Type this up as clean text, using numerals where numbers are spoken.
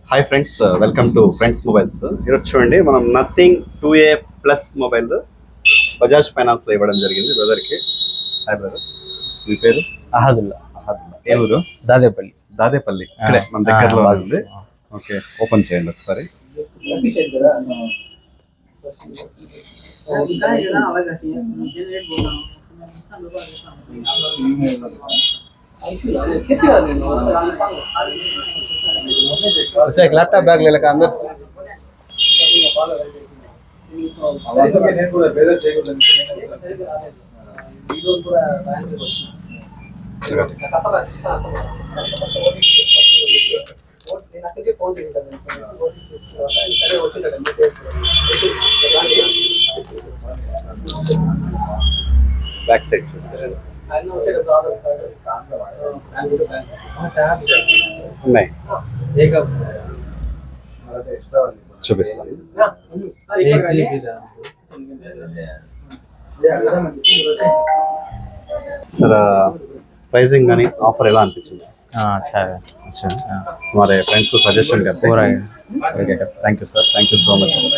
Hi friends, welcome to friends mobiles. ఈరోజు చూడండి, మనం nothing 2A plus mobile Bajaj finance లో ఇవ్వడం జరిగింది బ్రదర్కి. హాయ్ బ్రదర్, మీ పేరు? అహదుల్లా. అహదుల్లా. ఏ ఊరు? దాదేపల్లి. దాదేపల్లి, ఇక్కడే మన దగ్గరలో ఉంది. ఓకే, ఓపెన్ చేయండి ఒకసారి. अच्छा एक लैपटॉप बैग ले लगा अंदर से బ్యాక్ సైడ్ ఉన్నాయి, చూపిస్తాను. సార్, ప్రైజింగ్ కానీ ఆఫర్ ఎలా అనిపించింది? अच्छा है. अच्छा, हमारे फ्रेंड्स को सजेशन करते हैं. Thank you sir, thank you so much sir.